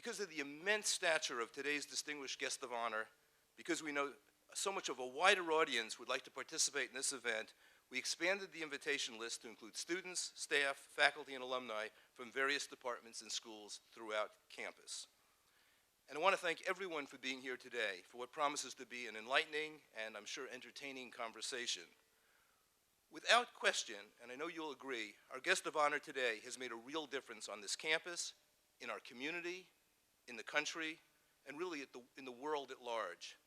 Because of the immense stature of today's distinguished guest of honor, because we know so much of a wider audience would like to participate in this event, we expanded the invitation list to include students, staff, faculty, and alumni from various departments and schools throughout campus. And I want to thank everyone for being here today for what promises to be an enlightening and I'm sure entertaining conversation. Without question, and I know you'll agree, our guest of honor today has made a real difference on this campus, in our community, in the country, and really in the world at large.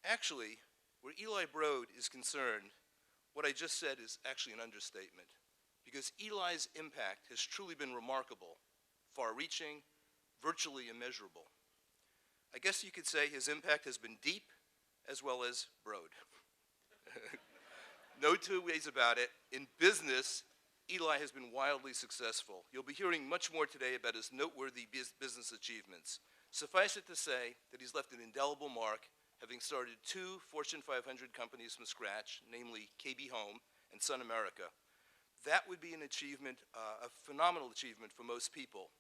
Actually, where Eli Broad is concerned, what I just said is actually an understatement, because Eli's impact has truly been remarkable, far-reaching, virtually immeasurable. I guess you could say his impact has been deep as well as broad. No two ways about it. In business, Eli has been wildly successful. You'll be hearing much more today about his noteworthy business achievements. Suffice it to say that he's left an indelible mark, having started 2 Fortune 500 companies from scratch, namely KB Home and Sun America. That would be an achievement, a phenomenal achievement for most people.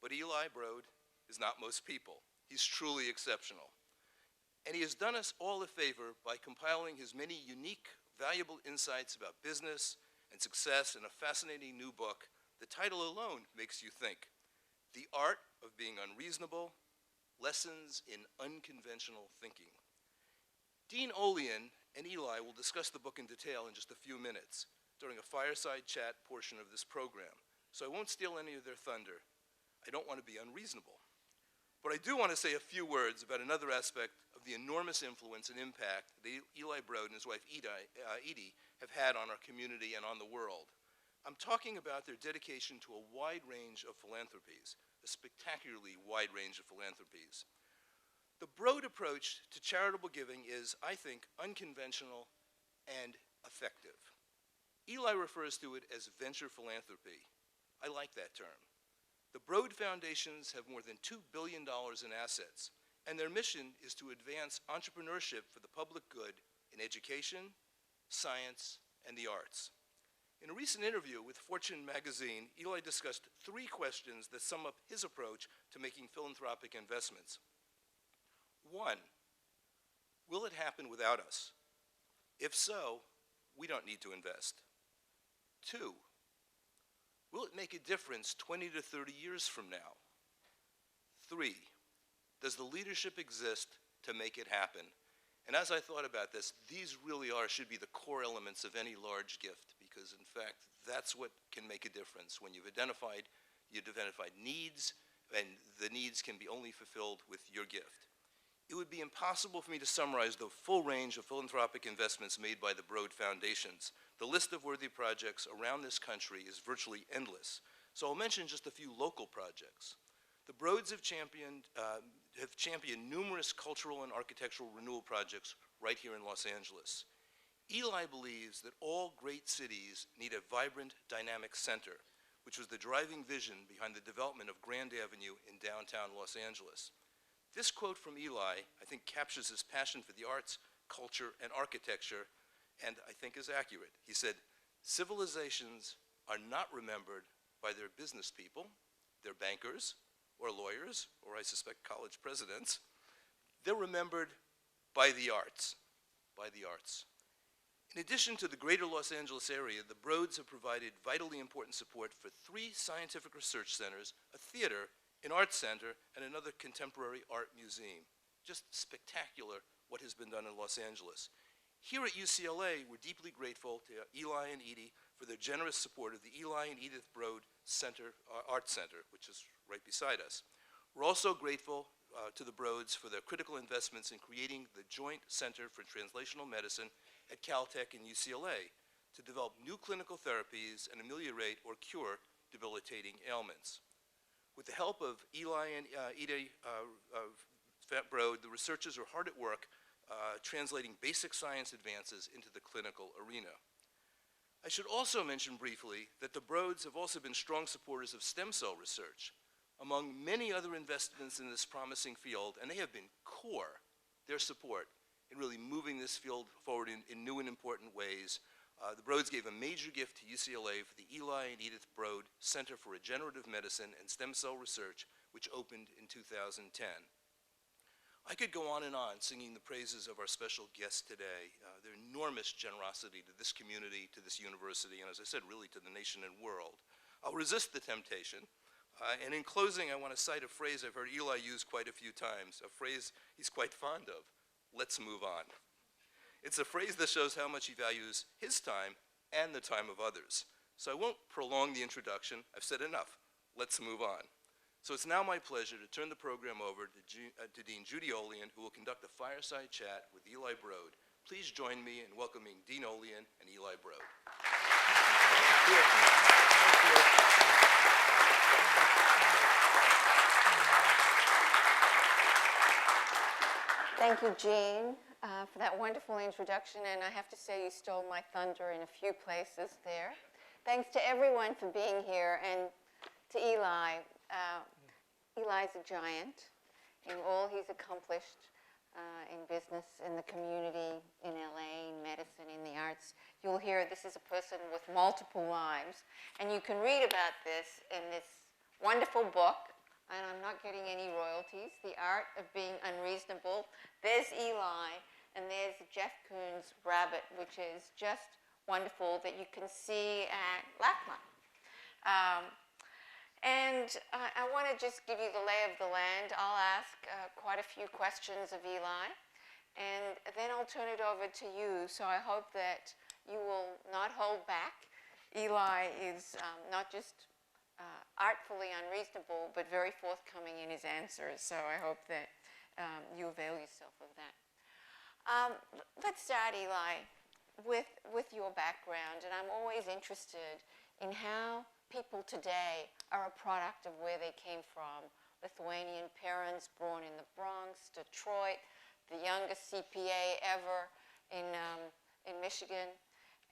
But Eli Broad is not most people. He's truly exceptional. And he has done us all a favor by compiling his many unique, valuable insights about business and success in a fascinating new book. The title alone makes you think. The Art of Being Unreasonable, Lessons in Unconventional Thinking. Dean Olian and Eli will discuss the book in detail in just a few minutes during a fireside chat portion of this program, so I won't steal any of their thunder. I don't want to be unreasonable. But I do want to say a few words about another aspect of the enormous influence and impact that Eli Broad and his wife Edie have had on our community and on the world. I'm talking about their dedication to a wide range of philanthropies, a spectacularly wide range of philanthropies. The Broad approach to charitable giving is, I think, unconventional and effective. Eli refers to it as venture philanthropy. I like that term. The Broad Foundations have more than $2 billion in assets, and their mission is to advance entrepreneurship for the public good in education, science, and the arts. In a recent interview with Fortune magazine, Eli discussed 3 questions that sum up his approach to making philanthropic investments. 1, will it happen without us? If so, we don't need to invest. 2, will it make a difference 20 to 30 years from now? 3, does the leadership exist to make it happen? And as I thought about this, these really should be the core elements of any large gift, because in fact, that's what can make a difference. When you've identified needs, and the needs can be only fulfilled with your gift. It would be impossible for me to summarize the full range of philanthropic investments made by the Broad Foundations. The list of worthy projects around this country is virtually endless. So I'll mention just a few local projects. The Broads have championed numerous cultural and architectural renewal projects right here in Los Angeles. Eli believes that all great cities need a vibrant, dynamic center, which was the driving vision behind the development of Grand Avenue in downtown Los Angeles. This quote from Eli, I think, captures his passion for the arts, culture, and architecture, and I think is accurate. He said, civilizations are not remembered by their business people, their bankers, or lawyers, or I suspect college presidents. They're remembered by the arts, by the arts. In addition to the greater Los Angeles area, the Broads have provided vitally important support for 3 scientific research centers, a theater, an art center, and another contemporary art museum. Just spectacular what has been done in Los Angeles. Here at UCLA, we're deeply grateful to Eli and Edie for their generous support of the Eli and Edith Broad Art Center, which is right beside us. We're also grateful to the Broads for their critical investments in creating the Joint Center for Translational Medicine at Caltech and UCLA to develop new clinical therapies and ameliorate or cure debilitating ailments. With the help of Eli and Edie Broad, the researchers are hard at work translating basic science advances into the clinical arena. I should also mention briefly that the Broads have also been strong supporters of stem cell research, among many other investments in this promising field, and they have been core, their support, in really moving this field forward in new and important ways. The Broads gave a major gift to UCLA for the Eli and Edith Broad Center for Regenerative Medicine and Stem Cell Research, which opened in 2010. I could go on and on singing the praises of our special guests today, their enormous generosity to this community, to this university, and as I said, really to the nation and world. I'll resist the temptation, and in closing, I want to cite a phrase I've heard Eli use quite a few times, a phrase he's quite fond of: let's move on. It's a phrase that shows how much he values his time and the time of others. So I won't prolong the introduction. I've said enough. Let's move on. So it's now my pleasure to turn the program over to Dean Judy Olian, who will conduct a fireside chat with Eli Broad. Please join me in welcoming Dean Olian and Eli Broad. Thank you, Jean, for that wonderful introduction, and I have to say you stole my thunder in a few places there. Thanks to everyone for being here, and to Eli. Eli's a giant in all he's accomplished in business, in the community, in LA, in medicine, in the arts. You'll hear this is a person with multiple lives, and you can read about this in this wonderful book, and I'm not getting any royalties, The Art of Being Unreasonable. There's Eli, and there's Jeff Koons' rabbit, which is just wonderful that you can see at LACMA. And I want to just give you the lay of the land. I'll ask quite a few questions of Eli, and then I'll turn it over to you. So I hope that you will not hold back. Eli is not just artfully unreasonable, but very forthcoming in his answers. So I hope that you avail yourself of that. Let's start, Eli, with your background. And I'm always interested in how people today are a product of where they came from. Lithuanian parents born in the Bronx, Detroit, the youngest CPA ever in Michigan,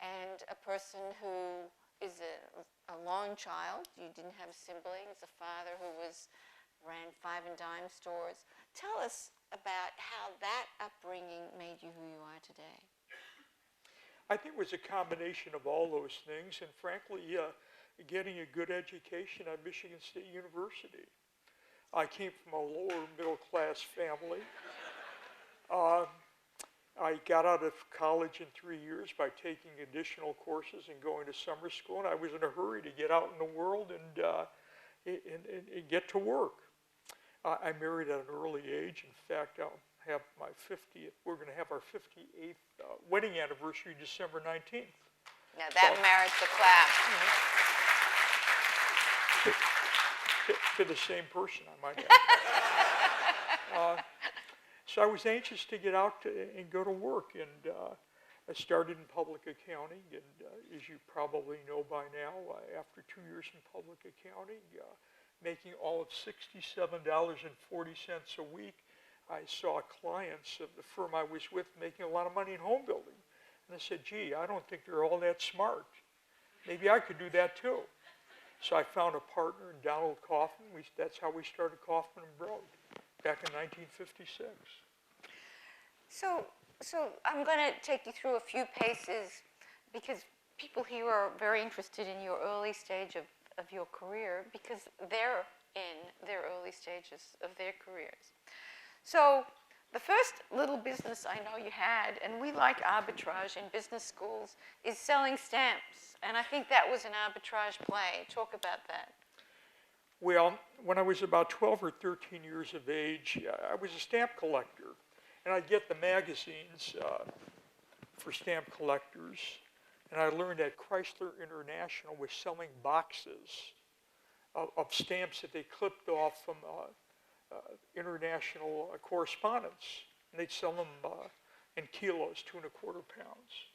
and a person who is a lone child. You didn't have siblings, a father who ran five and dime stores. Tell us about how that upbringing made you who you are today. I think it was a combination of all those things, and frankly, getting a good education at Michigan State University. I came from a lower middle class family. I got out of college in 3 years by taking additional courses and going to summer school, and I was in a hurry to get out in the world and get to work. I married at an early age. In fact, I'll have my 50th, we're going to have our 58th wedding anniversary December 19th. Now that merits a clap. To the same person, I might add. So I was anxious to get out and go to work, and I started in public accounting, and as you probably know by now, after 2 years in public accounting, making all of $67.40 a week, I saw clients of the firm I was with making a lot of money in home building. And I said, gee, I don't think they're all that smart. Maybe I could do that too. So I found a partner in Donald Kaufman. That's how we started Kaufman & Broad back in 1956. So I'm going to take you through a few paces because people here are very interested in your early stage of your career because they're in their early stages of their careers. So the first little business I know you had, and we like arbitrage in business schools, is selling stamps. And I think that was an arbitrage play. Talk about that. Well, when I was about 12 or 13 years of age, I was a stamp collector. And I'd get the magazines for stamp collectors. And I learned that Chrysler International was selling boxes of stamps that they clipped off from international correspondence. And they'd sell them in kilos, 2 1/4 pounds.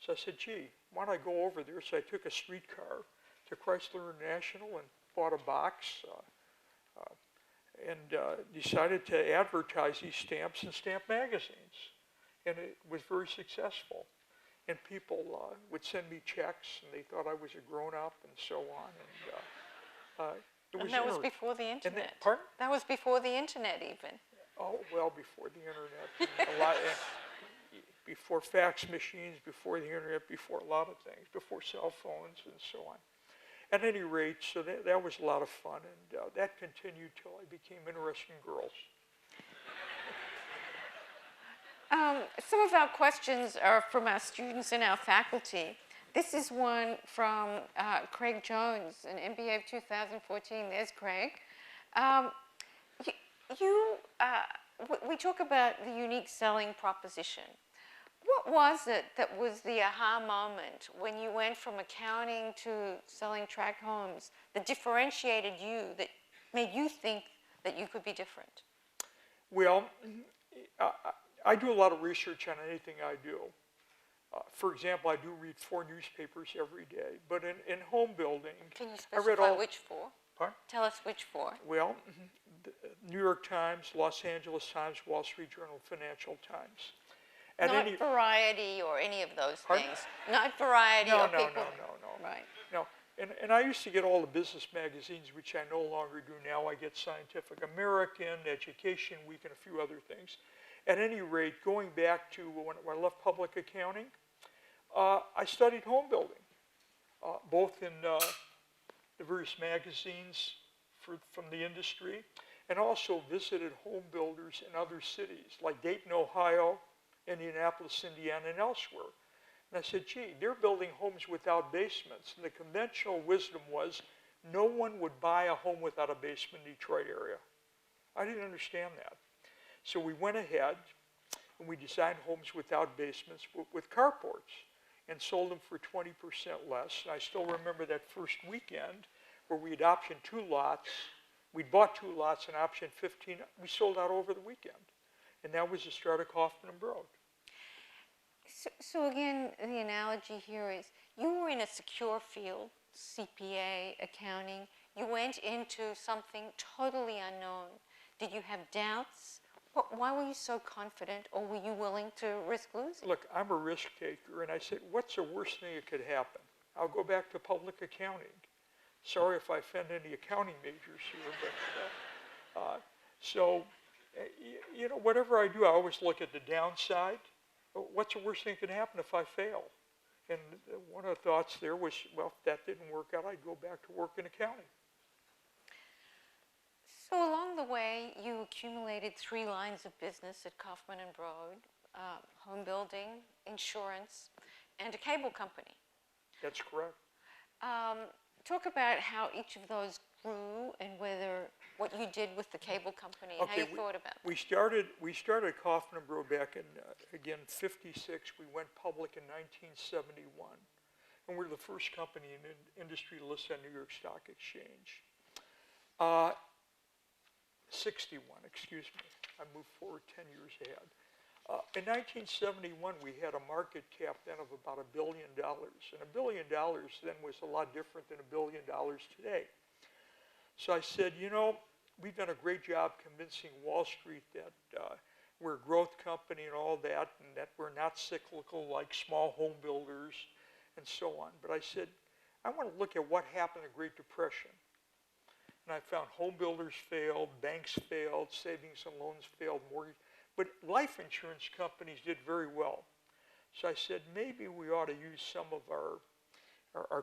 So I said, gee, why don't I go over there? So I took a streetcar to Chrysler International and bought a box and decided to advertise these stamps in stamp magazines. And it was very successful. And people would send me checks, and they thought I was a grown-up and so on. And that was before the internet. Pardon? That was before the internet even. Oh, well, before the internet. Before fax machines, before the internet, before a lot of things, before cell phones and so on. At any rate, so that was a lot of fun, and that continued till I became interested in girls. Some of our questions are from our students and our faculty. This is one from Craig Jones, an MBA of 2014. There's Craig. We talk about the unique selling proposition. What was it that was the aha moment when you went from accounting to selling tract homes that differentiated you, that made you think that you could be different? Well, I do a lot of research on anything I do. For example, I do read 4 newspapers every day, but in home building, Can you I read specify all. which 4? Pardon? Tell us which 4. Well, the New York Times, Los Angeles Times, Wall Street Journal, Financial Times. And Not Variety or any of those Pardon? things. Not Variety No, or no, people. no. Right. No, and I used to get all the business magazines, which I no longer do now. I get Scientific American, Education Week, and a few other things. At any rate, going back to when I left public accounting, I studied home building, both in the various magazines from the industry, and also visited home builders in other cities, like Dayton, Ohio, Indianapolis, Indiana, and elsewhere. And I said, gee, they're building homes without basements. And the conventional wisdom was no one would buy a home without a basement in the Detroit area. I didn't understand that. So we went ahead and we designed homes without basements with carports and sold them for 20% less. And I still remember that first weekend where we had optioned 2 lots. We bought 2 lots and optioned 15. We sold out over the weekend. And that was the start of Kaufman & Broad. So again, the analogy here is you were in a secure field, CPA, accounting. You went into something totally unknown. Did you have doubts? Why were you so confident, or were you willing to risk losing? Look, I'm a risk taker, and I said, what's the worst thing that could happen? I'll go back to public accounting. Sorry if I offend any accounting majors here, but whatever I do, I always look at the downside. What's the worst thing that can happen if I fail? And one of the thoughts there was, well, if that didn't work out, I'd go back to work in accounting. So along the way, you accumulated 3 lines of business at Kaufman & Broad, home building, insurance, and a cable company. That's correct. Talk about how each of those grew and what you did with the cable company and how you thought about it. We started Kaufman & Broad back in, again, 56. We went public in 1971. And we're the first company in the industry to list on New York Stock Exchange. 61, excuse me. I moved forward 10 years ahead. In 1971, we had a market cap then of about $1 billion. And $1 billion then was a lot different than $1 billion today. So I said, we've done a great job convincing Wall Street that we're a growth company and all that, and that we're not cyclical like small home builders and so on. But I said, I want to look at what happened in the Great Depression. And I found home builders failed, banks failed, savings and loans failed, mortgage. But life insurance companies did very well. So I said, maybe we ought to use some of our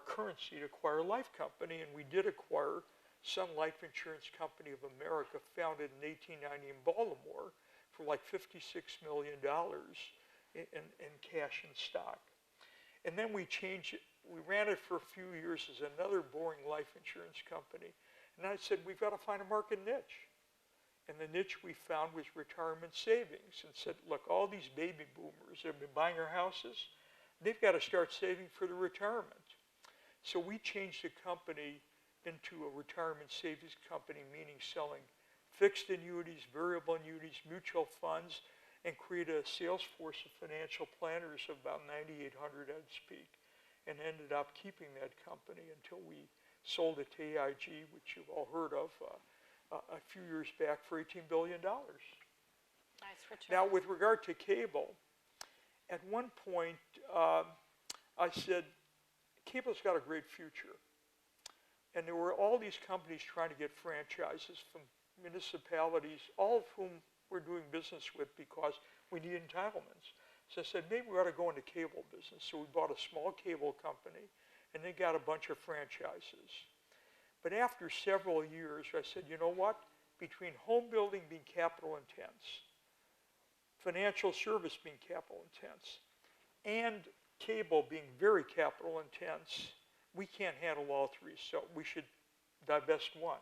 currency to acquire a life company. And we did acquire Sun Life Insurance Company of America, founded in 1890 in Baltimore, for like $56 million in cash and stock. And then we changed it. We ran it for a few years as another boring life insurance company. And I said, we've got to find a market niche. And the niche we found was retirement savings, and said, look, all these baby boomers that have been buying our houses, they've got to start saving for their retirement. So we changed the company into a retirement savings company, meaning selling fixed annuities, variable annuities, mutual funds, and create a sales force of financial planners of about 9,800 at its peak, and ended up keeping that company until we sold it to AIG, which you've all heard of, a few years back for $18 billion. Nice return. Now, with regard to cable, at one point, I said, cable's got a great future. And there were all these companies trying to get franchises from municipalities, all of whom we're doing business with because we need entitlements. So I said, maybe we ought to go into cable business. So we bought a small cable company and they got a bunch of franchises. But after several years, I said, you know what? Between home building being capital intense, financial service being capital intense, and cable being very capital intense, we can't handle all three, so we should divest one.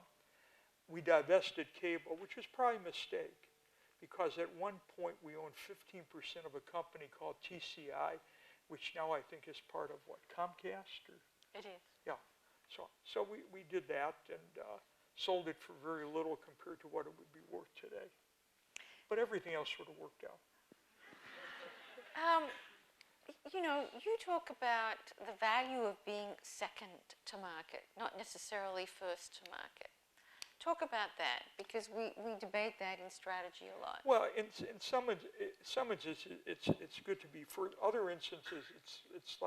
We divested cable, which was probably a mistake, because at one point we owned 15% of a company called TCI, which now I think is part of what, Comcast? Or? It is. Yeah. So we did that and sold it for very little compared to what it would be worth today. But everything else sort of worked out. You know, you talk about the value of being second to market, not necessarily first to market. Talk about that, because we debate that in strategy a lot. Well, in some instances, it's good to be. For other instances, it's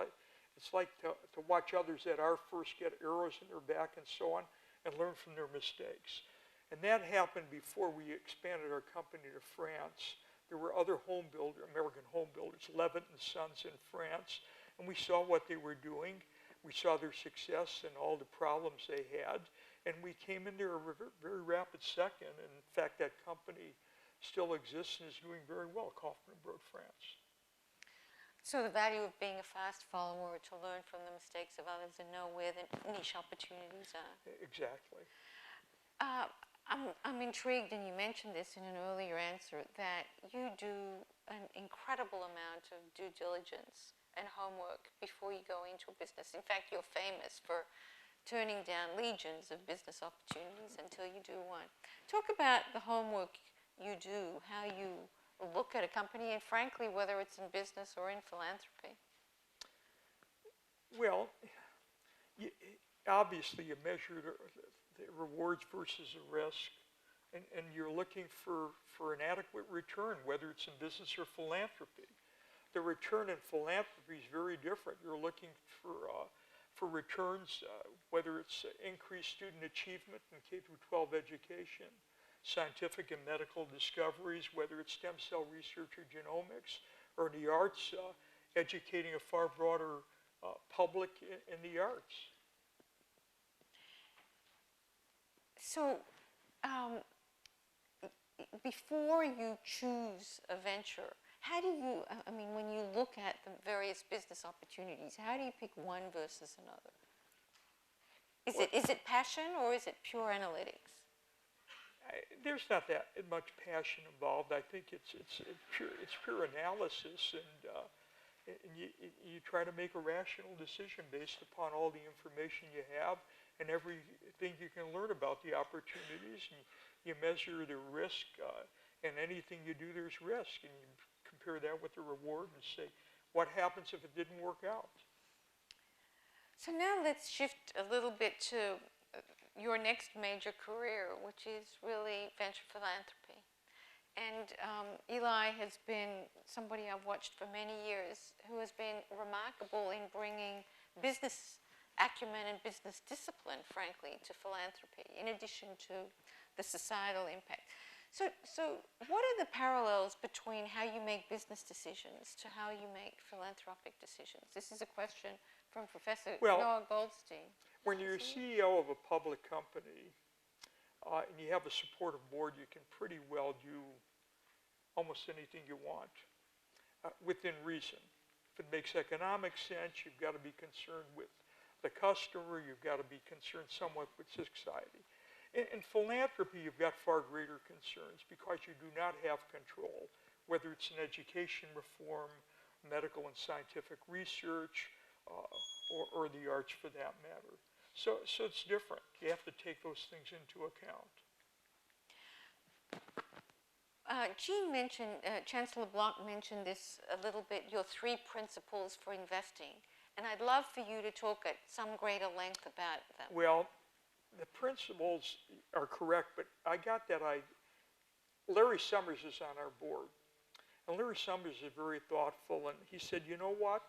like to watch others that are first get arrows in their back and so on, and learn from their mistakes. And that happened before we expanded our company to France. There were other American home builders, Levitt and Sons in France, and we saw what they were doing. We saw their success and all the problems they had, and we came in there a very rapid second. And in fact, that company still exists and is doing very well, Kaufman & Broad France. So the value of being a fast follower, to learn from the mistakes of others and know where the niche opportunities are. Exactly. I'm intrigued, and you mentioned this in an earlier answer, that you do an incredible amount of due diligence and homework before you go into a business. In fact, you're famous for turning down legions of business opportunities until you do one. Talk about the homework you do, how you look at a company, and frankly, whether it's in business or in philanthropy. Well, obviously you measure the rewards versus the risk, and you're looking for an adequate return, whether it's in business or philanthropy. The return in philanthropy is very different. You're looking for returns, whether it's increased student achievement in K-12 education, scientific and medical discoveries, whether it's stem cell research or genomics, or in the arts, educating a far broader public in the arts. So, before you choose a venture, how do you, I mean, when you look at the various business opportunities, how do you pick one versus another? Is it passion or is it pure analytics? There's not that much passion involved. I think it's pure analysis, and you try to make a rational decision based upon all the information you have and everything you can learn about the opportunities. And you measure the risk, and anything you do, there's risk, and you compare that with the reward and say, what happens if it didn't work out? So now let's shift a little bit to your next major career, which is really venture philanthropy. And Eli has been somebody I've watched for many years who has been remarkable in bringing business acumen and business discipline, frankly, to philanthropy, in addition to the societal impact. So what are the parallels between how you make business decisions to how you make philanthropic decisions? This is a question from Professor Noah Goldstein. When you're CEO of a public company and you have a supportive board, you can pretty well do almost anything you want within reason. If it makes economic sense, you've got to be concerned with the customer, you've got to be concerned somewhat with society. In philanthropy, you've got far greater concerns because you do not have control, whether it's in education reform, medical and scientific research, or the arts for that matter. So it's different. You have to take those things into account. Jean mentioned, Chancellor Blanc mentioned this a little bit, your 3 principles for investing. And I'd love for you to talk at some greater length about them. Well, the principles are correct, but I got that Larry Summers is on our board. And Larry Summers is very thoughtful, and he said, you know what?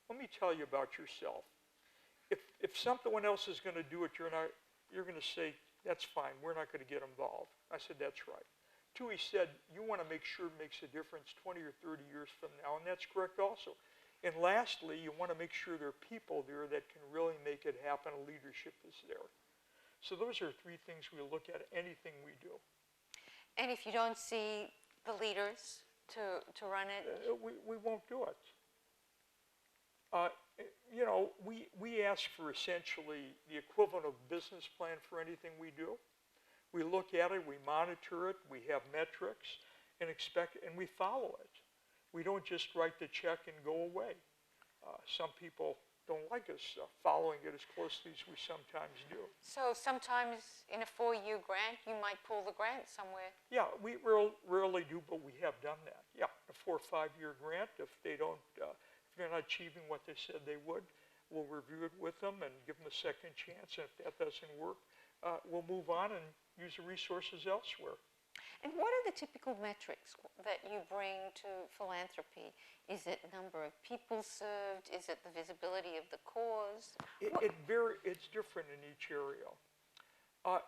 Let me tell you about yourself. If someone else is going to do it, you're going to say, that's fine, we're not going to get involved. I said, that's right. 2, he said, you want to make sure it makes a difference 20 or 30 years from now, and that's correct also. And lastly, you want to make sure there are people there that can really make it happen, and leadership is there. So those are three things we look at anything we do. And if you don't see the leaders to run it? We won't do it. We ask for essentially the equivalent of business plan for anything we do. We look at it, we monitor it, we have metrics, and we follow it. We don't just write the check and go away. Some people don't like us following it as closely as we sometimes do. So sometimes in a 4-year grant, you might pull the grant somewhere. Yeah, we rarely do, but we have done that. Yeah, a 4 or 5 year grant. If they're not achieving what they said they would, we'll review it with them and give them a second chance. And if that doesn't work, we'll move on and use the resources elsewhere. And what are the typical metrics that you bring to philanthropy? Is it number of people served? Is it the visibility of the cause? It's different in each area.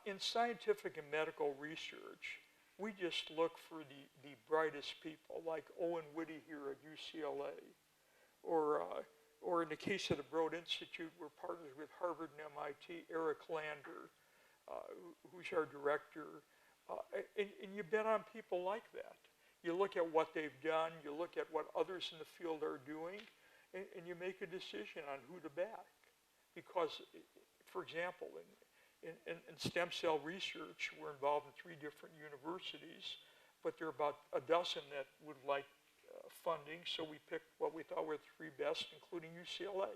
In scientific and medical research, we just look for the brightest people, like Owen Whitty here at UCLA, or in the case of the Broad Institute, we're partners with Harvard and MIT, Eric Lander, who's our director. And you bet on people like that. You look at what they've done, you look at what others in the field are doing, and you make a decision on who to back. Because, for example, in stem cell research, we're involved in 3 different universities, but there are about a dozen that would like funding, so we picked what we thought were the 3 best, including UCLA.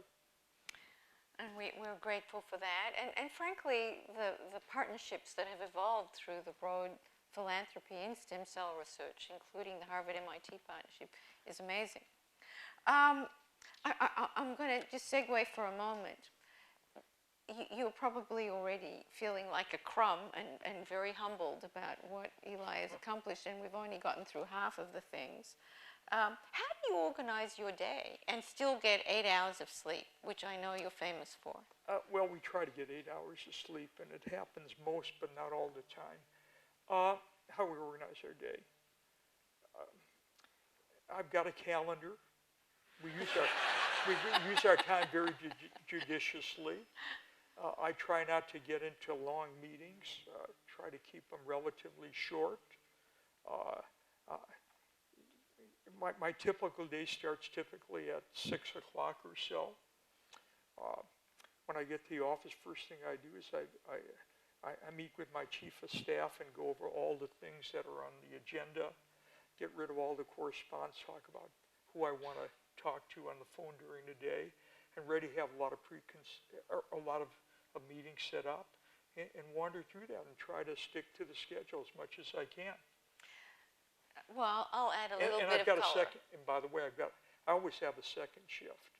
And we're grateful for that. And frankly, the partnerships that have evolved through the Broad philanthropy in stem cell research, including the Harvard-MIT partnership, is amazing. I'm going to just segue for a moment. You're probably already feeling like a crumb and very humbled about what Eli has accomplished, and we've only gotten through half of the things. How do you organize your day and still get 8 hours of sleep, which I know you're famous for? Well, we try to get 8 hours of sleep, and it happens most, but not all the time. How we organize our day. I've got a calendar. We use our time very judiciously. I try not to get into long meetings. Try to keep them relatively short. My typical day starts typically at 6 o'clock or so. When I get to the office, first thing I do is I meet with my chief of staff and go over all the things that are on the agenda, get rid of all the correspondence, talk about who I want to talk to on the phone during the day, and ready to have a lot of meetings set up, and wander through that and try to stick to the schedule as much as I can. Well, I'll add a little bit I've got of a color. second, and by the way, I always have a second shift.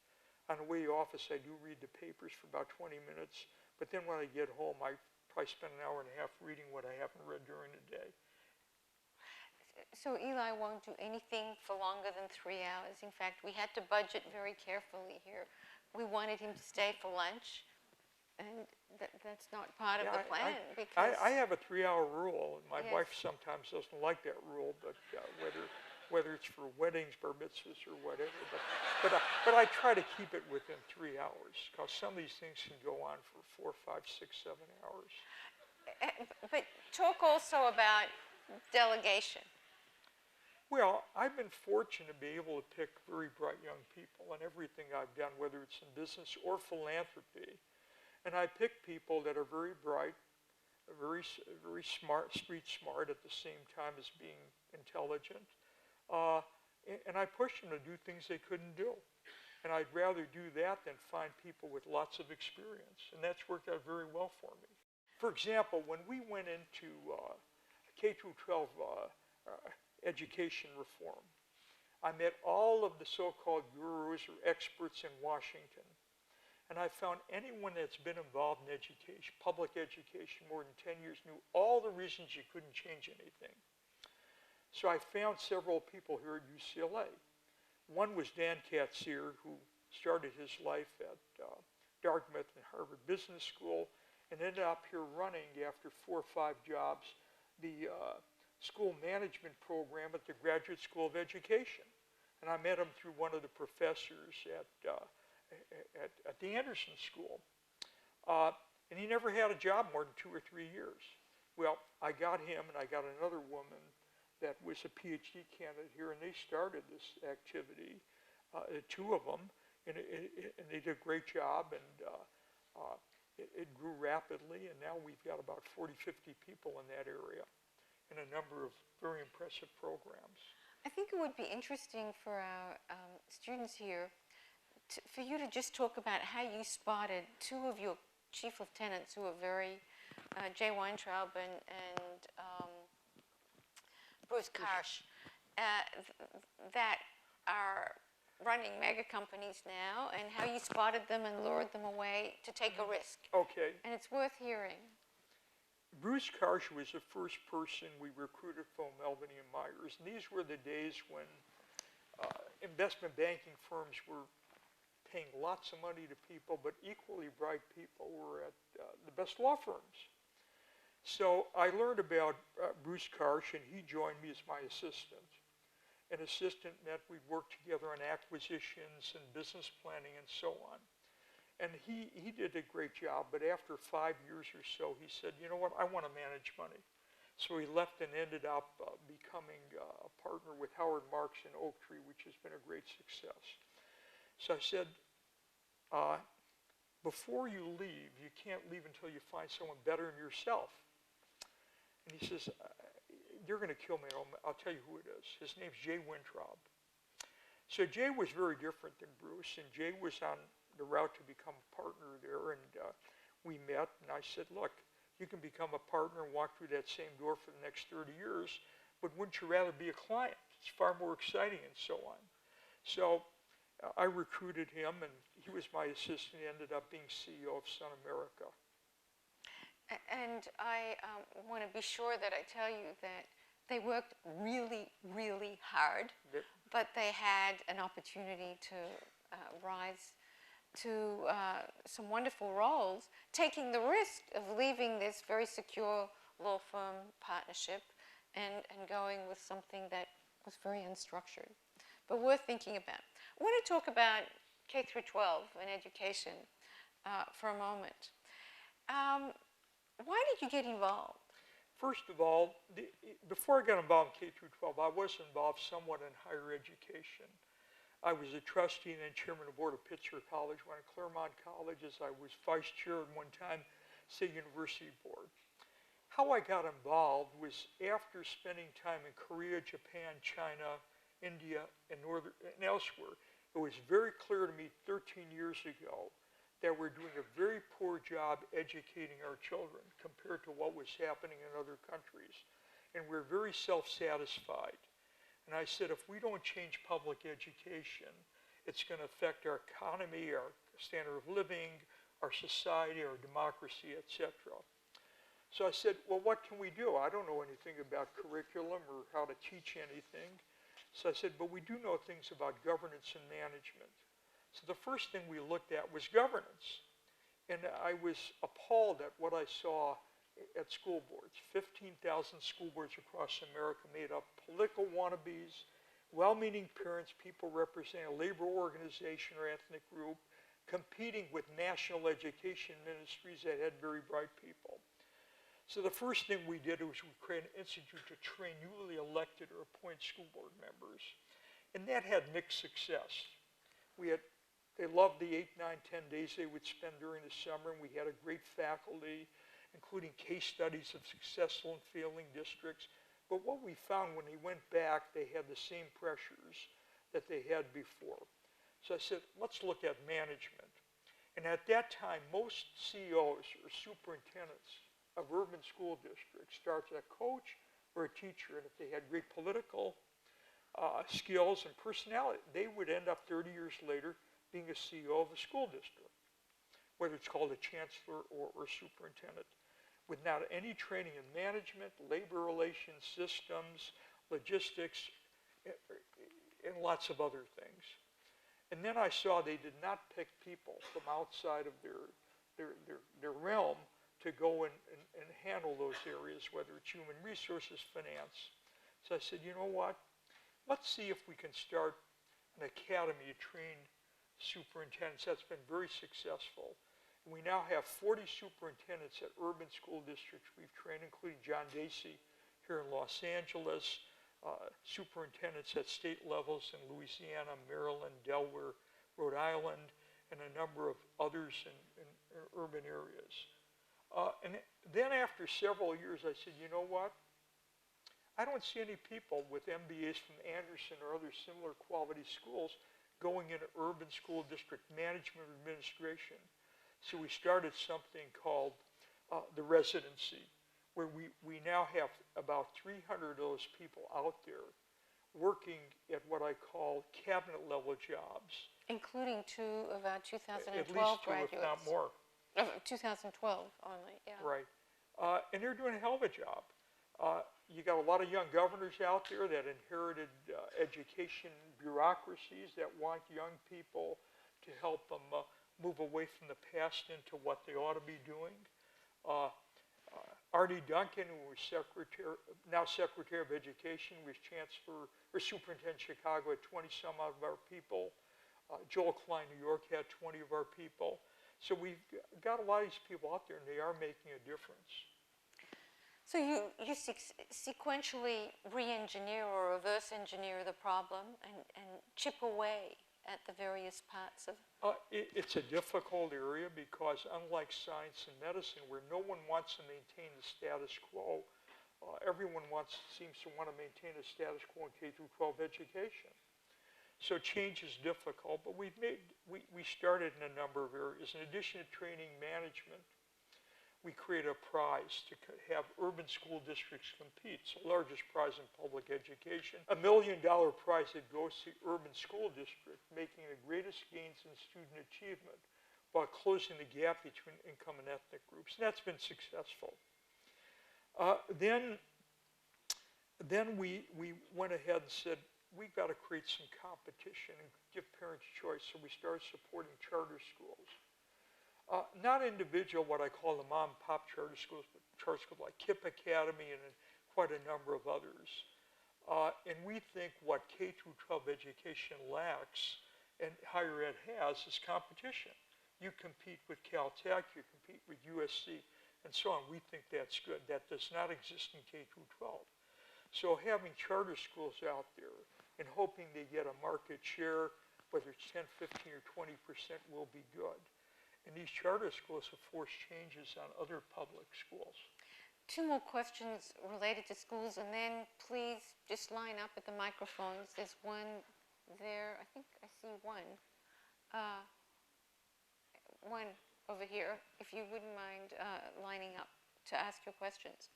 On the way to the office, I do read the papers for about 20 minutes, but then when I get home, I probably spend an hour and a half reading what I haven't read during the day. So Eli won't do anything for longer than 3 hours. In fact, we had to budget very carefully here. We wanted him to stay for lunch, and that's not part of the plan. I have a 3-hour rule, and my Yes. wife sometimes doesn't like that rule, but whether it's for weddings, bar mitzvahs, or whatever, but I try to keep it within 3 hours, because some of these things can go on for 4, 5, 6, 7 hours. But talk also about delegation. Well, I've been fortunate to be able to pick very bright young people in everything I've done, whether it's in business or philanthropy. And I pick people that are very bright, very smart, street smart at the same time as being intelligent. And I push them to do things they couldn't do. And I'd rather do that than find people with lots of experience. And that's worked out very well for me. For example, when we went into K-12 education reform, I met all of the so-called gurus or experts in Washington. And I found anyone that's been involved in education, public education, more than 10 years, knew all the reasons you couldn't change anything. So I found several people here at UCLA. One was Dan Katzir, who started his life at Dartmouth and Harvard Business School, and ended up here running, after 4 or 5 jobs, the school management program at the Graduate School of Education. And I met him through one of the professors at the Anderson School. And he never had a job more than 2 or 3 years. Well, I got him, and I got another woman that was a PhD candidate here, and they started this activity, 2 of them, and they did a great job, and it grew rapidly, and now we've got about 40, 50 people in that area and a number of very impressive programs. I think it would be interesting for our students here for you to just talk about how you spotted 2 of your chief lieutenants who are very, Jay Weintraub and Bruce Karsh, that are running mega companies now, and how you spotted them and lured them away to take a risk. Okay. And it's worth hearing. Bruce Karsh was the first person we recruited from Albany and Myers. And these were the days when investment banking firms were paying lots of money to people, but equally bright people were at the best law firms. So I learned about Bruce Karsh, and he joined me as my assistant. An assistant meant we'd work together on acquisitions and business planning and so on. And he did a great job, but after 5 years or so, he said, you know what, I want to manage money. So he left and ended up becoming a partner with Howard Marks in Oaktree, which has been a great success. So I said, before you leave, you can't leave until you find someone better than yourself. And he says, you're going to kill me, I'll tell you who it is. His name's Jay Weintraub. So Jay was very different than Bruce, and Jay was on the route to become a partner there, and we met, and I said, look, you can become a partner and walk through that same door for the next 30 years, but wouldn't you rather be a client? It's far more exciting, and so on. So I recruited him, and he was my assistant. He ended up being CEO of Sun America. And I want to be sure that I tell you that they worked really, really hard, but they had an opportunity to rise to some wonderful roles, taking the risk of leaving this very secure law firm partnership and going with something that was very unstructured, but worth thinking about. I want to talk about K through 12 and education for a moment. Why did you get involved? First of all, before I got involved in K through 12, I was involved somewhat in higher education. I was a trustee and then chairman of the board of Pittsburgh College, went to Claremont College, as I was vice chair at one time, State University Board. How I got involved was after spending time in Korea, Japan, China, India, and elsewhere. It was very clear to me 13 years ago that we're doing a very poor job educating our children compared to what was happening in other countries. And we're very self-satisfied. And I said, if we don't change public education, it's going to affect our economy, our standard of living, our society, our democracy, etc. So I said, well, what can we do? I don't know anything about curriculum or how to teach anything. So I said, but we do know things about governance and management. So the first thing we looked at was governance. And I was appalled at what I saw at school boards. 15,000 school boards across America made up political wannabes, well-meaning parents, people representing a labor organization or ethnic group, competing with national education ministries that had very bright people. So the first thing we did was we created an institute to train newly elected or appointed school board members. And that had mixed success. They loved the 8, 9, 10 days they would spend during the summer, and we had a great faculty, including case studies of successful and failing districts. But what we found when they went back, they had the same pressures that they had before. So I said, let's look at management. And at that time, most CEOs or superintendents of urban school districts starts a coach or a teacher, and if they had great political skills and personality, they would end up 30 years later being a CEO of a school district, whether it's called a chancellor or superintendent, without any training in management, labor relations, systems, logistics, and lots of other things. And then I saw they did not pick people from outside of their realm to go and handle those areas, whether it's human resources, finance. So I said, you know what? Let's see if we can start an academy to train superintendents. That's been very successful. And we now have 40 superintendents at urban school districts we've trained, including John Dacey here in Los Angeles, superintendents at state levels in Louisiana, Maryland, Delaware, Rhode Island, and a number of others in urban areas. And then after several years, I said, you know what? I don't see any people with MBAs from Anderson or other similar quality schools going into urban school district management or administration. So we started something called the residency, where we now have about 300 of those people out there working at what I call cabinet level jobs. Including two of our 2012 At least two, graduates. if not more. 2012 only, yeah. Right. And they're doing a hell of a job. You got a lot of young governors out there that inherited education bureaucracies that want young people to help them move away from the past into what they ought to be doing. Artie Duncan, who was now Secretary of Education, was Superintendent Chicago, had 20 some odd of our people. Joel Klein, New York, had 20 of our people. So we've got a lot of these people out there, and they are making a difference. So you sequentially re-engineer or reverse engineer the problem and chip away at the various parts of... It's a difficult area because unlike science and medicine, where no one wants to maintain the status quo, everyone seems to want to maintain a status quo in K-12 education. So change is difficult, but we started in a number of areas. In addition to training management, we created a prize to have urban school districts compete. It's the largest prize in public education. $1 million prize that goes to the urban school district, making the greatest gains in student achievement while closing the gap between income and ethnic groups. And that's been successful. Then we went ahead and said, we've got to create some competition and give parents choice. So we started supporting charter schools. Not individual, what I call the mom and pop charter schools, but charter schools like KIPP Academy and quite a number of others. And we think what K-12 education lacks and higher ed has is competition. You compete with Caltech, you compete with USC, and so on. We think that's good. That does not exist in K-12. So having charter schools out there and hoping they get a market share, whether it's 10, 15, or 20%, will be good. And these charter schools have forced changes on other public schools. Two more questions related to schools, and then please just line up at the microphones. There's one there. I think I see one. One over here, if you wouldn't mind lining up to ask your questions.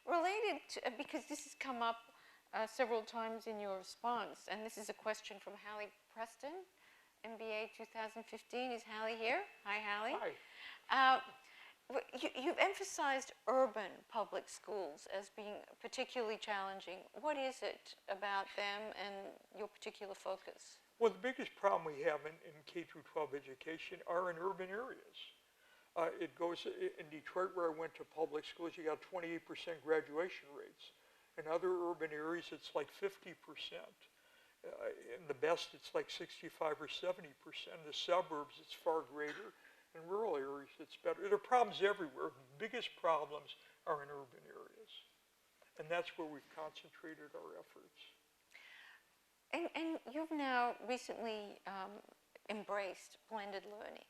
Related to, because this has come up several times in your response, and this is a question from Hallie Preston. MBA 2015. Is Hallie here? Hi, Hallie. Hi. You've emphasized urban public schools as being particularly challenging. What is it about them and your particular focus? Well, the biggest problem we have in K-12 education are in urban areas. It goes in Detroit, where I went to public schools, you got 28% graduation rates. In other urban areas, it's like 50%. In the best, it's like 65 or 70%. In the suburbs, it's far greater. In rural areas, it's better. There are problems everywhere. The biggest problems are in urban areas. And that's where we've concentrated our efforts. And you've now recently embraced blended learning.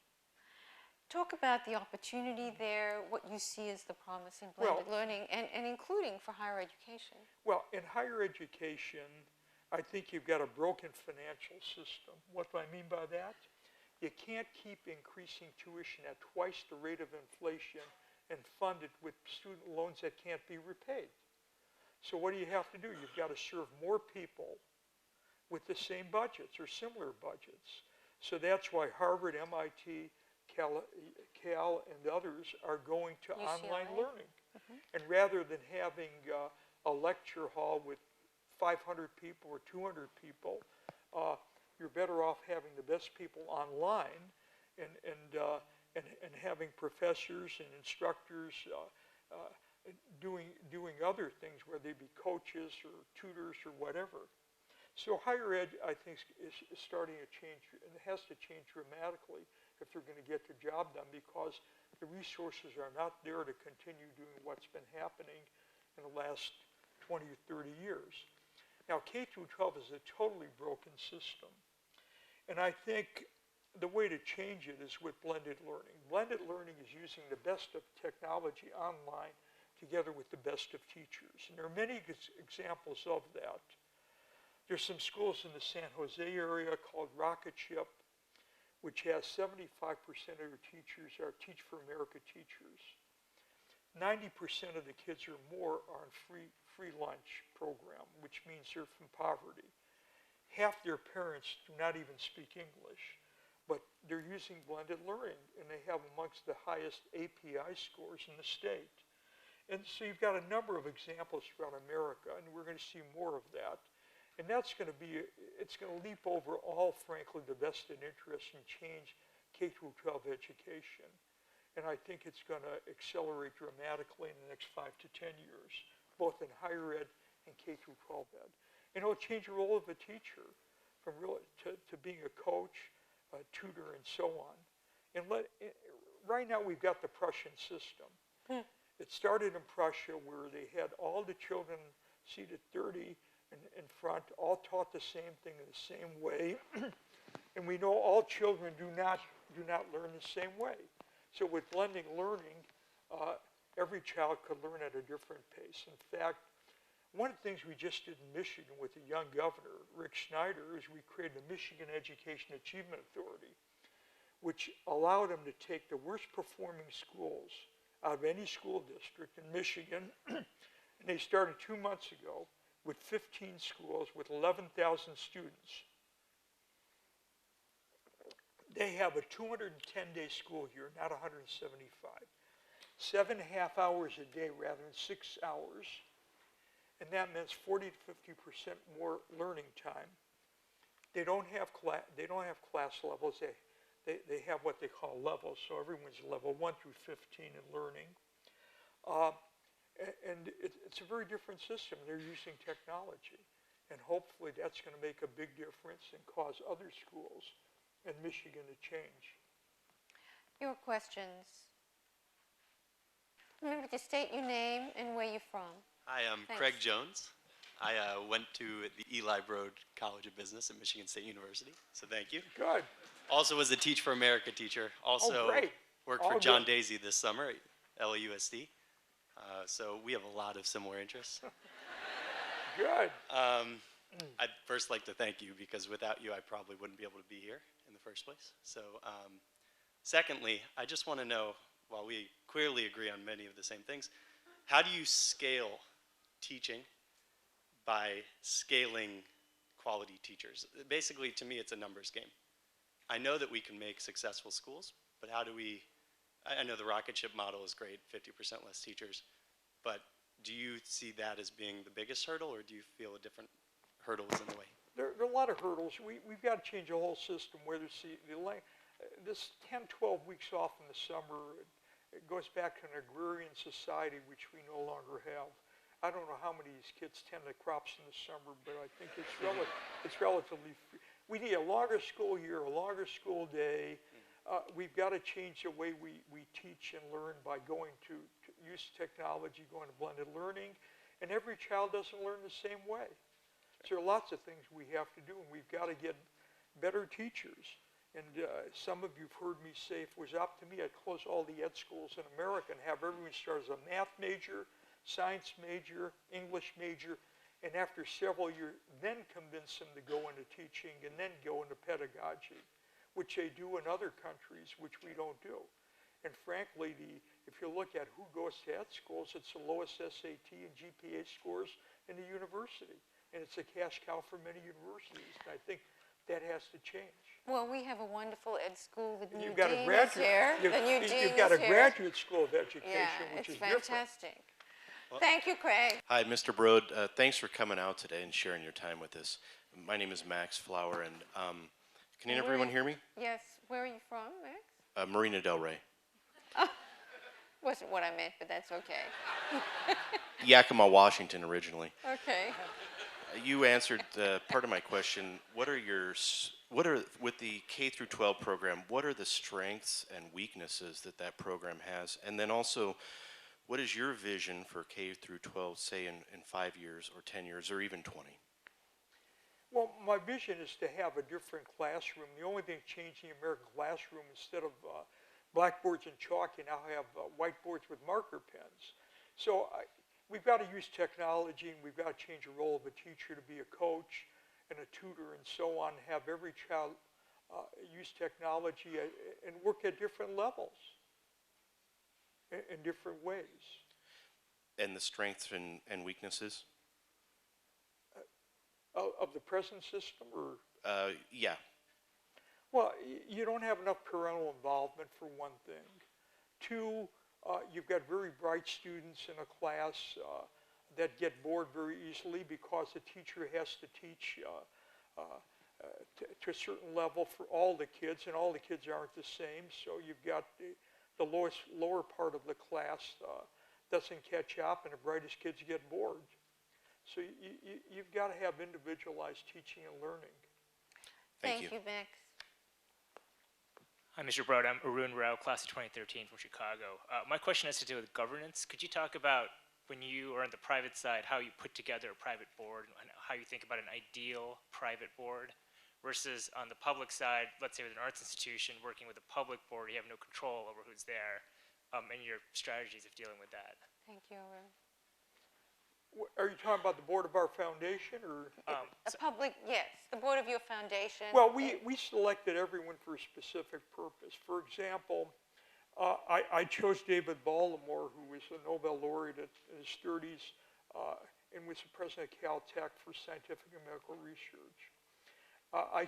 Talk about the opportunity there, what you see as the promise in blended learning, and including for higher education. Well, in higher education, I think you've got a broken financial system. What do I mean by that? You can't keep increasing tuition at twice the rate of inflation and fund it with student loans that can't be repaid. So what do you have to do? You've got to serve more people with the same budgets or similar budgets. So that's why Harvard, MIT, Cal, and others are going to UCLA. Online learning. And rather than having a lecture hall with 500 people or 200 people, you're better off having the best people online and having professors and instructors doing other things, whether they be coaches or tutors or whatever. So higher ed, I think, is starting to change, and it has to change dramatically if they're going to get the job done, because the resources are not there to continue doing what's been happening in the last 20 or 30 years. Now, K through 12 is a totally broken system. And I think the way to change it is with blended learning. Blended learning is using the best of technology online together with the best of teachers. And there are many examples of that. There's some schools in the San Jose area called Rocket Ship, which has 75% of their teachers are Teach for America teachers. 90% of the kids or more are on free lunch program, which means they're from poverty. Half their parents do not even speak English, but they're using blended learning, and they have amongst the highest API scores in the state. And so you've got a number of examples throughout America, and we're going to see more of that. And that's going to be, it's going to leap over all, frankly, the vested interest and change K through 12 education. And I think it's going to accelerate dramatically in the next 5 to 10 years, both in higher ed and K through 12 ed. And it'll change the role of a teacher from to being a coach, a tutor, and so on. And right now we've got the Prussian system. It started in Prussia, where they had all the children seated 30 in front, all taught the same thing in the same way. And we know all children do not learn the same way. So with blending learning, every child could learn at a different pace. In fact, one of the things we just did in Michigan with the young governor, Rick Snyder, is we created the Michigan Education Achievement Authority, which allowed them to take the worst performing schools out of any school district in Michigan, and they started 2 months ago with 15 schools with 11,000 students. They have a 210-day school year, not 175. 7.5 hours a day rather than 6 hours. And that means 40 to 50% more learning time. They don't have class levels. They have what they call levels. So everyone's level 1 through 15 in learning. And it's a very different system. They're using technology. And hopefully that's going to make a big difference and cause other schools in Michigan to change. Your questions. Remember to state your name and where you're from. Hi, I'm Thanks. Craig Jones. I went to the Eli Broad College of Business at Michigan State University, so thank you. Good. Also was a Teach for America teacher. Also great. worked All for John good. Daisy this summer at LAUSD. So we have a lot of similar interests. Good. I'd first like to thank you, because without you I probably wouldn't be able to be here in the first place. So secondly, I just want to know, while we clearly agree on many of the same things, how do you scale teaching by scaling quality teachers? Basically, to me, it's a numbers game. I know that we can make successful schools, but how do we, I know the rocket ship model is great, 50% less teachers, but do you see that as being the biggest hurdle, or do you feel a different hurdle is in the way? There are a lot of hurdles. We've got to change the whole system, whether it's this 10, 12 weeks off in the summer, it goes back to an agrarian society, which we no longer have. I don't know how many of these kids tend to crops in the summer, but I think it's relatively free. We need a longer school year, a longer school day. We've got to change the way we teach and learn by going to use technology, going to blended learning, and every child doesn't learn the same way. So there are lots of things we have to do, and we've got to get better teachers. And some of you have heard me say, if it was up to me, I'd close all the ed schools in America and have everyone start as a math major, science major, English major, and after several years, then convince them to go into teaching and then go into pedagogy, which they do in other countries, which we don't do. And frankly, if you look at who goes to ed schools, it's the lowest SAT and GPA scores in the university. And it's a cash cow for many universities. And I think that has to change. Well, we have a wonderful ed school. The new You've got dean a is here. graduate. The new dean You've got a is here. graduate school of education, Yeah, which it's is different. fantastic. Thank you, Craig. Hi, Mr. Broad. Thanks for coming out today and sharing your time with us. My name is Max Flower, and can everyone hear me? Yes. Where are you from, Max? Marina Del Rey. Wasn't what I meant, but that's okay. Yakima, Washington, originally. Okay. You answered part of my question. What are with the K through 12 program, what are the strengths and weaknesses that that program has? And then also, what is your vision for K through 12, say in 5 years or 10 years or even 20? Well, my vision is to have a different classroom. The only thing changing the American classroom, instead of blackboards and chalk, you now have whiteboards with marker pens. So we've got to use technology, and we've got to change the role of a teacher to be a coach and a tutor and so on, have every child use technology and work at different levels in different ways. And the strengths and weaknesses? Of the present system, or? Yeah. Well, you don't have enough parental involvement, for one thing. Two, you've got very bright students in a class that get bored very easily because the teacher has to teach to a certain level for all the kids, and all the kids aren't the same. So you've got the lower part of the class doesn't catch up, and the brightest kids get bored. So you've got to have individualized teaching and learning. Thank you. Max. Hi, Mr. Broad. I'm Arun Rao, class of 2013 from Chicago. My question has to do with governance. Could you talk about, when you are on the private side, how you put together a private board and how you think about an ideal private board versus on the public side, let's say with an arts institution working with a public board, you have no control over who's there, and your strategies of dealing with that? Thank you, Arun. Are you talking about the board of our foundation, or? Yes, the board of your foundation. Well, we selected everyone for a specific purpose. For example, I chose David Baltimore, who was a Nobel laureate in his 30s and was the president of Caltech for scientific and medical research. I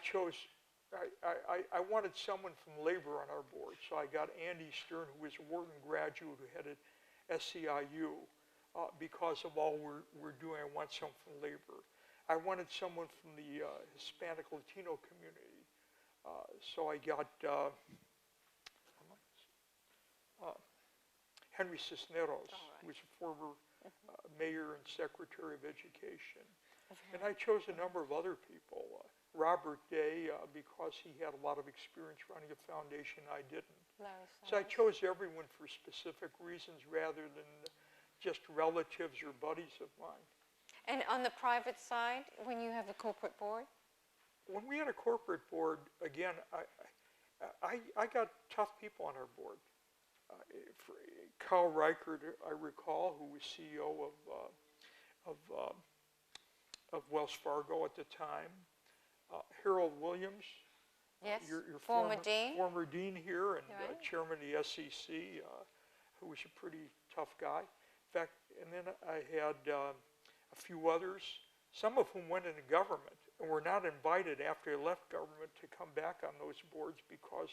wanted someone from labor on our board, so I got Andy Stern, who was a Wharton graduate who headed SCIU. Because of all we're doing, I want someone from labor. I wanted someone from the Hispanic Latino community. So I got Henry Cisneros, who was a former mayor and secretary of education. And I chose a number of other people. Robert Day, because he had a lot of experience running a foundation, I didn't. So I chose everyone for specific reasons rather than just relatives or buddies of mine. And on the private side, when you have a corporate board? When we had a corporate board, again, I got tough people on our board. Carl Reichert, I recall, who was CEO of Wells Fargo at the time. Harold Williams, Yes, your former dean. former dean here and Right. chairman of the SEC, who was a pretty tough guy. In fact, and then I had a few others, some of whom went into government and were not invited after they left government to come back on those boards because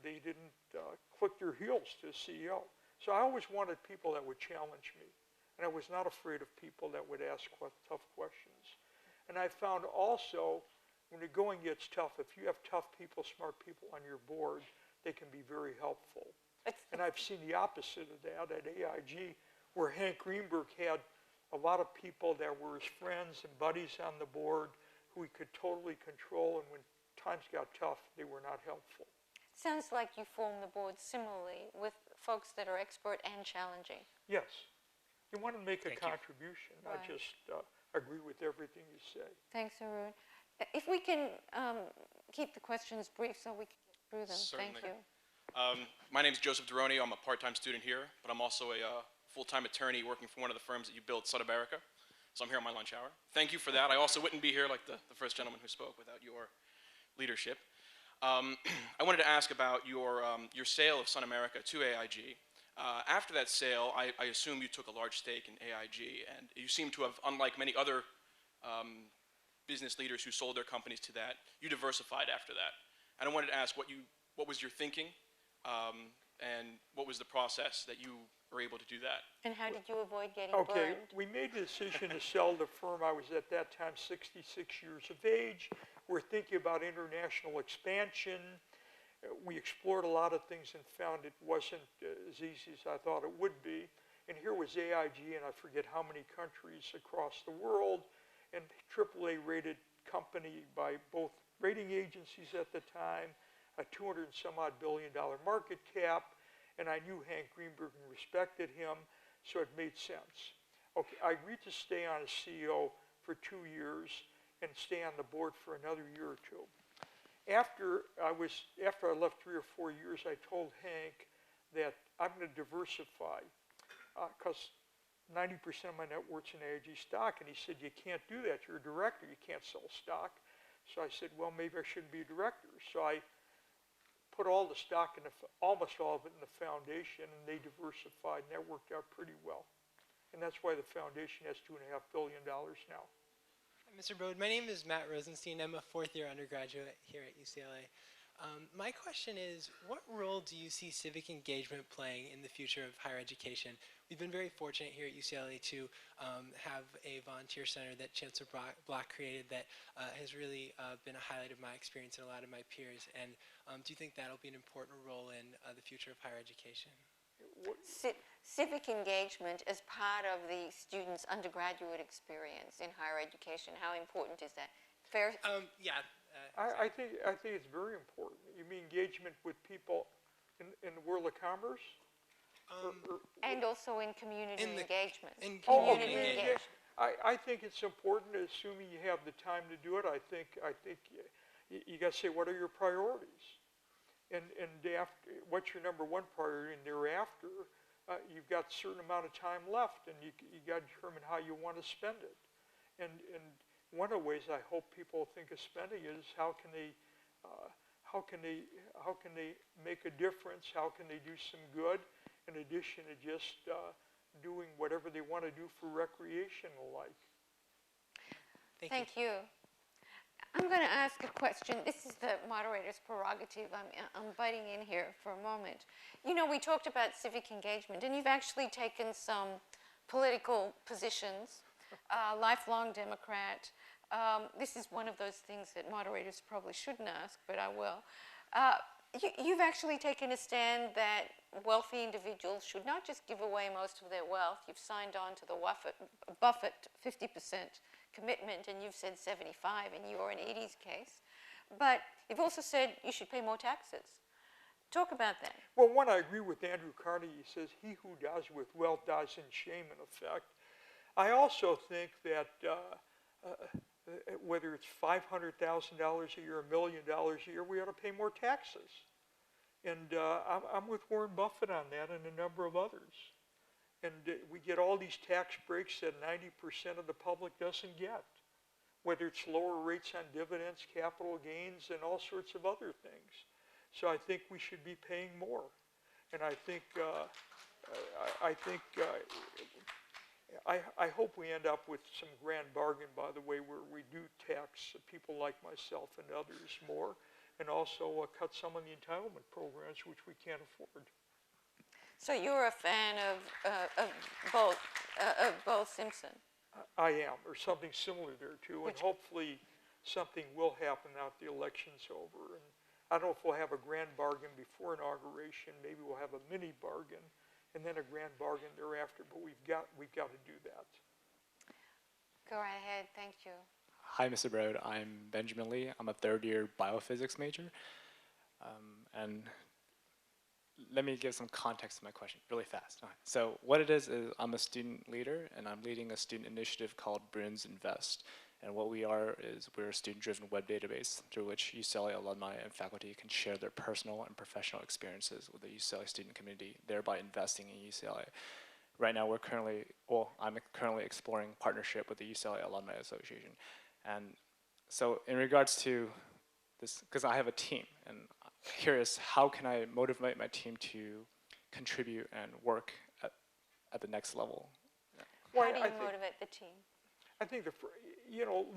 they didn't click their heels to the CEO. So I always wanted people that would challenge me, and I was not afraid of people that would ask tough questions. And I found also, when the going gets tough, if you have tough people, smart people on your board, they can be very helpful. And I've seen the opposite of that at AIG, where Hank Greenberg had a lot of people that were his friends and buddies on the board who he could totally control, and when times got tough, they were not helpful. Sounds like you form the board similarly with folks that are expert and challenging. Yes. You want to make a Thank you. contribution, not Right. just agree with everything you say. Thanks, Arun. If we can keep the questions brief so we can get through them. Certainly. Thank you. My name is Joseph Duroni. I'm a part-time student here, but I'm also a full-time attorney working for one of the firms that you built, Sudamerica. So I'm here on my lunch hour. Thank you for that. I also wouldn't be here like the first gentleman who spoke without your leadership. I wanted to ask about your sale of Sudamerica to AIG. After that sale, I assume you took a large stake in AIG, and you seem to have, unlike many other business leaders who sold their companies to that, you diversified after that. And I wanted to ask what was your thinking, and what was the process that you were able to do that? And how did you avoid getting Okay, burned? we made the decision to sell the firm. I was at that time 66 years of age. We're thinking about international expansion. We explored a lot of things and found it wasn't as easy as I thought it would be. And here was AIG, and I forget how many countries across the world, and AAA rated company by both rating agencies at the time, a 200 and some odd billion dollar market cap, and I knew Hank Greenberg and respected him, so it made sense. Okay, I agreed to stay on as CEO for 2 years and stay on the board for another year or two. After I left 3 or 4 years, I told Hank that I'm going to diversify because 90% of my net worth's in AIG stock, and he said, you can't do that, you're a director, you can't sell stock. So I said, well, maybe I shouldn't be a director. So I put all the stock, almost all of it in the foundation, and they diversified, and that worked out pretty well. And that's why the foundation has $2.5 billion now. Mr. Broad, my name is Matt Rosenstein. I'm a fourth-year undergraduate here at UCLA. My question is, what role do you see civic engagement playing in the future of higher education? We've been very fortunate here at UCLA to have a volunteer center that Chancellor Block created that has really been a highlight of my experience and a lot of my peers. And do you think that'll be an important role in the future of higher education? Civic engagement as part of the student's undergraduate experience in higher education, how important is that? Fair? Yeah. I think it's very important. You mean engagement with people in the world of commerce? And also in community engagement. In community community engagement. I think it's important, assuming you have the time to do it. I think you got to say, what are your priorities? And after, what's your number one priority? And thereafter, you've got a certain amount of time left, and you got to determine how you want to spend it. And one of the ways I hope people think of spending is how can they make a difference? How can they do some good in addition to just doing whatever they want to do for recreation and the like? Thank you. I'm going to ask a question. This is the moderator's prerogative. I'm butting in here for a moment. You know, we talked about civic engagement, and you've actually taken some political positions, lifelong Democrat. This is one of those things that moderators probably shouldn't ask, but I will. You've actually taken a stand that wealthy individuals should not just give away most of their wealth. You've signed on to the Buffett 50% commitment, and you've said 75 in your and Edie's case. But you've also said you should pay more taxes. Talk about that. Well, one, I agree with Andrew Carnegie. He says, he who dies with wealth dies in shame, in effect. I also think that whether it's $500,000 a year, $1 million a year, we ought to pay more taxes. And I'm with Warren Buffett on that and a number of others. And we get all these tax breaks that 90% of the public doesn't get, whether it's lower rates on dividends, capital gains, and all sorts of other things. So I think we should be paying more. And I hope we end up with some grand bargain, by the way, where we do tax people like myself and others more, and also cut some of the entitlement programs, which we can't afford. So you're a fan of both Simpson? I am, or something similar there too, and hopefully something will happen now that the election's over. And I don't know if we'll have a grand bargain before inauguration. Maybe we'll have a mini bargain, and then a grand bargain thereafter. But we've got to do that. Go right ahead. Thank you. Hi, Mr. Broad. I'm Benjamin Lee. I'm a third-year biophysics major, and let me give some context to my question really fast. So what it is I'm a student leader, and I'm leading a student initiative called Bruins Invest. And what we are is we're a student-driven web database through which UCLA alumni and faculty can share their personal and professional experiences with the UCLA student community, thereby investing in UCLA. Right now, I'm currently exploring partnership with the UCLA Alumni Association. And so in regards to this, because I have a team, and I'm curious, how can I motivate my team to contribute and work at the next level? How do you motivate the team? I think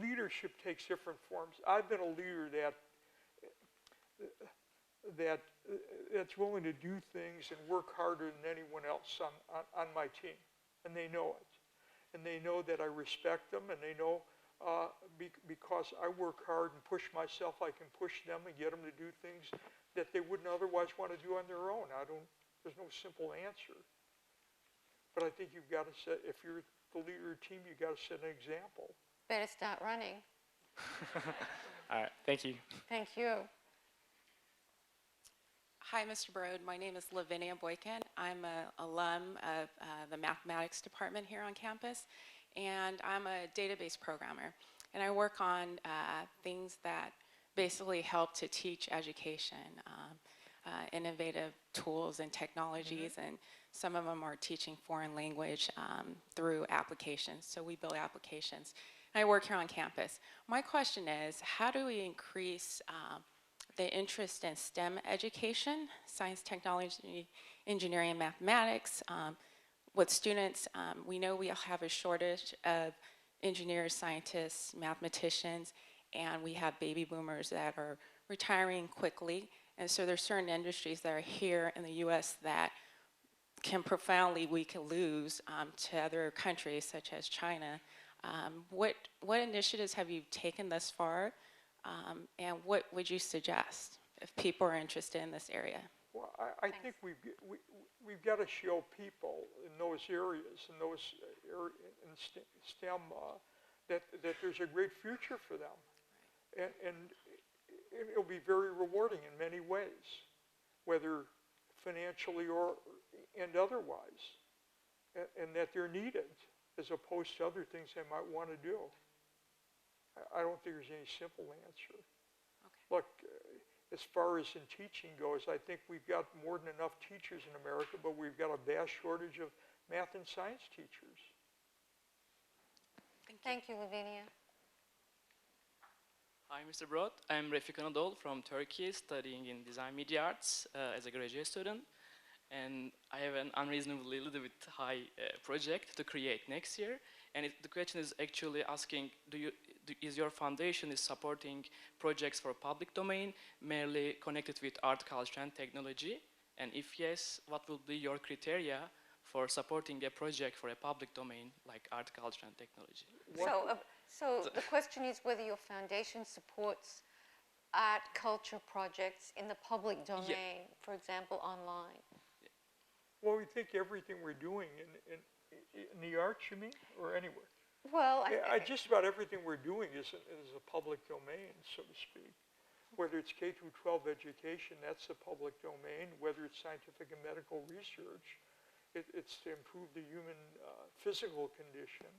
leadership takes different forms. I've been a leader that's willing to do things and work harder than anyone else on my team, and they know it, and they know that I respect them, and they know because I work hard and push myself, I can push them and get them to do things that they wouldn't otherwise want to do on their own. There's no simple answer, but I think you've got to set, if you're the leader of a team, you've got to set an example. Better start running. All right, thank you. Thank you. Hi, Mr. Broad. My name is Lavinia Boykin. I'm an alum of the mathematics department here on campus, and I'm a database programmer. And I work on things that basically help to teach education, innovative tools and technologies, and some of them are teaching foreign language through applications. So we build applications. And I work here on campus. My question is, how do we increase the interest in STEM education, science, technology, engineering, and mathematics? With students, we know we have a shortage of engineers, scientists, mathematicians, and we have baby boomers that are retiring quickly. And so there's certain industries that are here in the US that we can lose to other countries such as China. What initiatives have you taken thus far? And what would you suggest if people are interested in this area? Well, I think we've got to show people in those areas, in STEM, that there's a great future for them. And it'll be very rewarding in many ways, whether financially and otherwise, and that they're needed as opposed to other things they might want to do. I don't think there's any simple answer. Okay. Look, as far as in teaching goes, I think we've got more than enough teachers in America, but we've got a vast shortage of math and science teachers. Thank you, Lavinia. Hi, Mr. Broad. I'm Refik Anadol from Turkey, studying in design media arts as a graduate student. And I have an unreasonably little bit high project to create next year. And the question is actually asking, is your foundation is supporting projects for public domain, merely connected with art, culture, and technology? And if yes, what will be your criteria for supporting a project for a public domain like art, culture, and technology? So the question is whether your foundation supports art, culture projects in the public domain, for example, online. Well, we think everything we're doing in the arts, you mean, or anywhere? Well, Just about everything we're doing is a public domain, so to speak. Whether it's K through 12 education, that's the public domain. Whether it's scientific and medical research, it's to improve the human physical condition.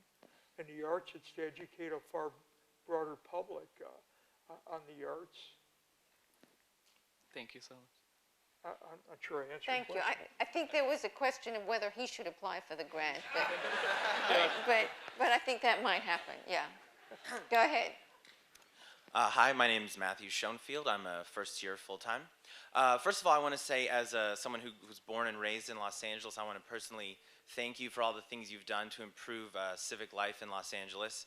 In the arts, it's to educate a far broader public on the arts. Thank you so much. I'm not sure I answered thank the you. question. I think there was a question of whether he should apply for the grant, but I think that might happen, yeah. Go ahead. Hi, my name is Matthew Schoenfield. I'm a first year full-time. First of all, I want to say, as someone who's born and raised in Los Angeles, I want to personally thank you for all the things you've done to improve civic life in Los Angeles.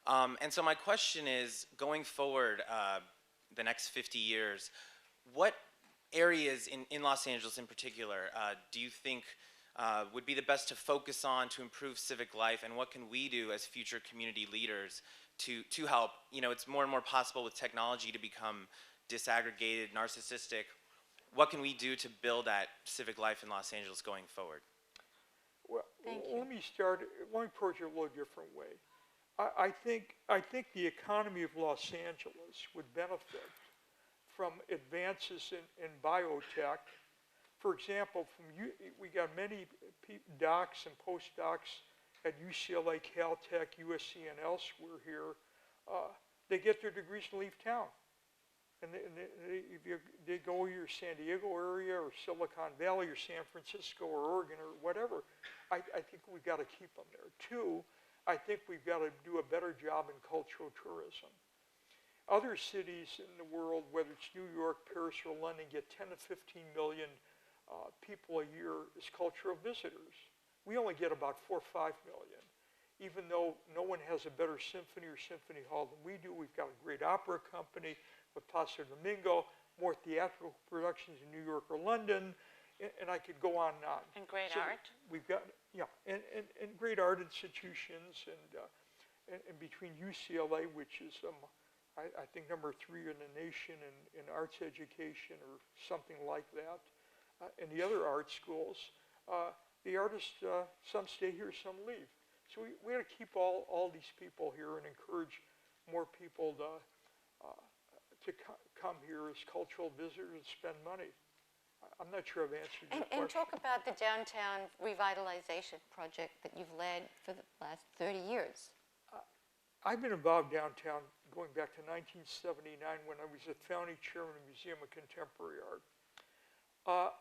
And so my question is, going forward the next 50 years, what areas in Los Angeles in particular do you think would be the best to focus on to improve civic life, and what can we do as future community leaders to help? You know, it's more and more possible with technology to become disaggregated, narcissistic. What can we do to build that civic life in Los Angeles going forward? Well, Thank you. let me approach it a little different way. I think the economy of Los Angeles would benefit from advances in biotech. For example, we got many docs and postdocs at UCLA, Caltech, USC, and elsewhere here. They get their degrees and leave town. And they go to your San Diego area or Silicon Valley or San Francisco or Oregon or whatever. I think we've got to keep them there. Two, I think we've got to do a better job in cultural tourism. Other cities in the world, whether it's New York, Paris, or London, get 10 to 15 million people a year as cultural visitors. We only get about 4 or 5 million. Even though no one has a better symphony or symphony hall than we do, we've got a great opera company with Placido Domingo, more theatrical productions in New York or London, and I could go on and on. And great So art. We've got, yeah, and great art institutions, and between UCLA, which is I think number 3 in the nation in arts education or something like that, and the other art schools, the artists, some stay here, some leave. So we got to keep all these people here and encourage more people to come here as cultural visitors and spend money. I'm not sure I've answered your question. And talk about the downtown revitalization project that you've led for the last 30 years. I've been involved downtown going back to 1979 when I was the founding chairman of the Museum of Contemporary Art.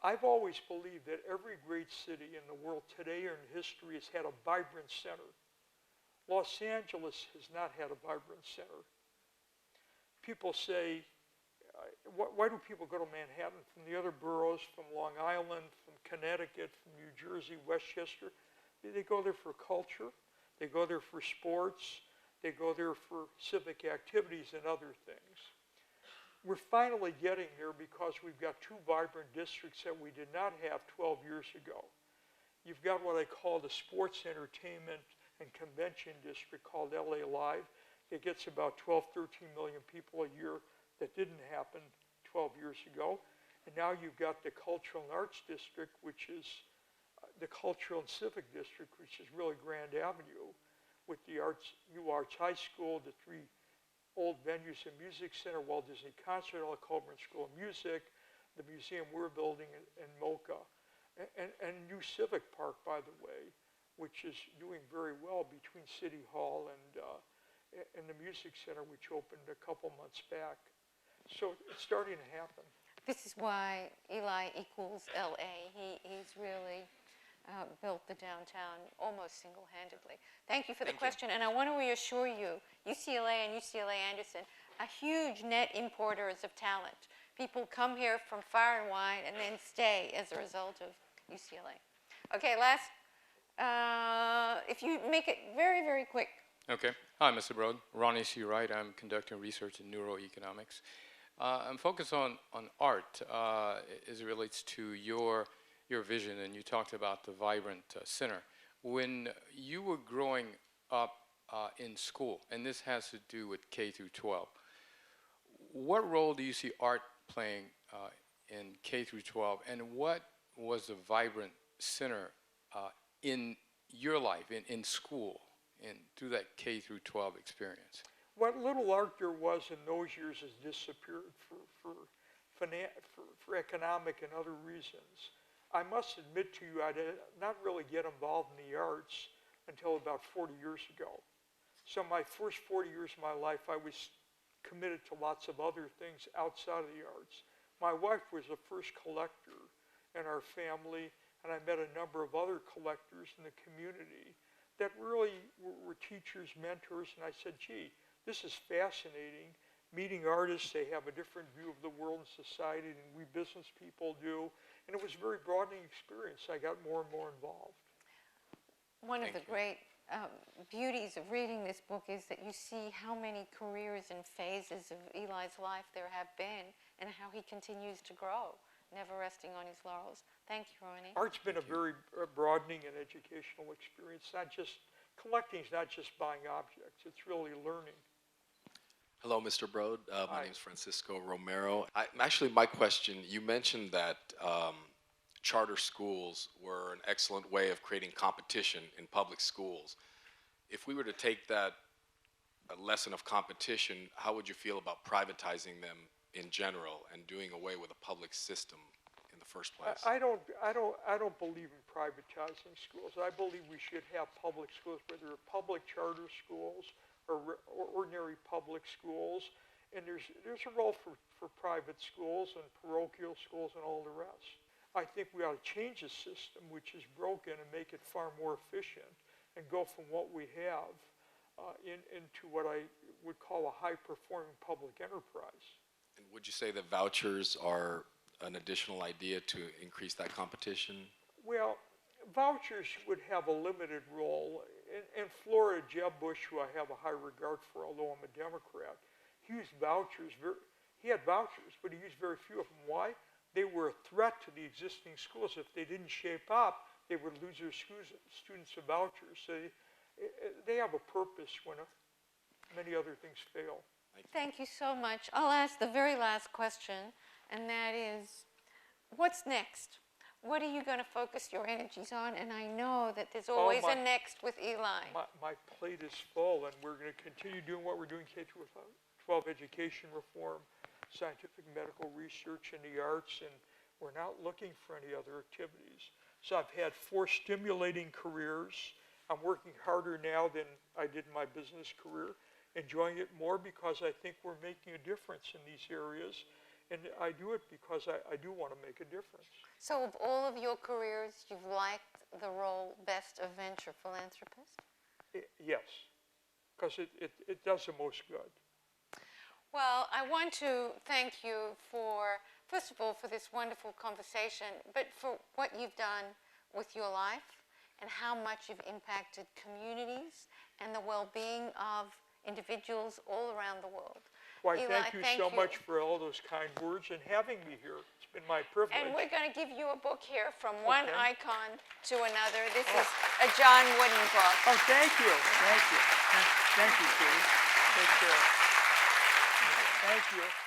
I've always believed that every great city in the world today or in history has had a vibrant center. Los Angeles has not had a vibrant center. People say, why do people go to Manhattan from the other boroughs, from Long Island, from Connecticut, from New Jersey, Westchester? They go there for culture, they go there for sports, they go there for civic activities and other things. We're finally getting there because we've got two vibrant districts that we did not have 12 years ago. You've got what I call the sports, entertainment, and convention district called LA Live. It gets about 12, 13 million people a year. That didn't happen 12 years ago. And now you've got the cultural and arts district, which is the cultural and civic district, which is really Grand Avenue, with the UArts High School, the three old venues and music center, Walt Disney Concert Hall, Colburn School of Music, the museum we're building in Mocha, and new Civic Park, by the way, which is doing very well between City Hall and the music center, which opened a couple months back. So it's starting to happen. This is why Eli equals LA. He's really built the downtown almost single-handedly. Thank you for the question, and I want to reassure you, UCLA and UCLA Anderson are huge net importers of talent. People come here from far and wide and then stay as a result of UCLA. Okay, last, if you make it very, very quick. Okay. Hi, Mr. Broad. Ronnie C. Wright. I'm conducting research in neuroeconomics. I'm focused on art as it relates to your vision, and you talked about the vibrant center. When you were growing up in school, and this has to do with K through 12, what role do you see art playing in K through 12, and what was the vibrant center in your life, in school, and through that K through 12 experience? What little art there was in those years has disappeared for economic and other reasons. I must admit to you, I did not really get involved in the arts until about 40 years ago. So my first 40 years of my life, I was committed to lots of other things outside of the arts. My wife was the first collector in our family, and I met a number of other collectors in the community that really were teachers, mentors, and I said, gee, this is fascinating. Meeting artists, they have a different view of the world and society than we business people do. And it was a very broadening experience. I got more and more involved. One of the great beauties of reading this book is that you see how many careers and phases of Eli's life there have been and how he continues to grow, never resting on his laurels. Thank you, Ronnie. Art's been a very broadening and educational experience. Collecting is not just buying objects, it's really learning. Hello, Mr. Broad. My name is Francisco Romero. Actually, my question, you mentioned that charter schools were an excellent way of creating competition in public schools. If we were to take that lesson of competition, how would you feel about privatizing them in general and doing away with a public system in the first place? I don't believe in privatizing schools. I believe we should have public schools, whether they're public charter schools or ordinary public schools, and there's a role for private schools and parochial schools and all the rest. I think we ought to change the system, which is broken, and make it far more efficient, and go from what we have into what I would call a high-performing public enterprise. And would you say that vouchers are an additional idea to increase that competition? Well, vouchers would have a limited role. In Florida, Jeb Bush, who I have a high regard for, although I'm a Democrat, he used vouchers. He had vouchers, but he used very few of them. Why? They were a threat to the existing schools. If they didn't shape up, they would lose their students to vouchers. So they have a purpose when many other things fail. Thank you so much. I'll ask the very last question, and that is, what's next? what are you going to focus your energies on? And I know that there's always a next with Eli. My plate is full, and we're going to continue doing what we're doing, K-12 education reform, scientific medical research in the arts, and we're not looking for any other activities. So I've had 4 stimulating careers. I'm working harder now than I did in my business career, enjoying it more because I think we're making a difference in these areas. And I do it because I do want to make a difference. So of all of your careers, you've liked the role best of venture philanthropist? Yes, because it does the most good. Well, I want to thank you for, first of all, for this wonderful conversation, but for what you've done with your life and how much you've impacted communities and the well-being of individuals all around the world. Well, Eli, thank you so much for all those kind words and having me here. It's been my privilege. And we're going to give you a book here, From One Icon to Another. This is a John Wooden book. Oh, thank you. Thank you. Thank you, Judy. Take care. Thank you.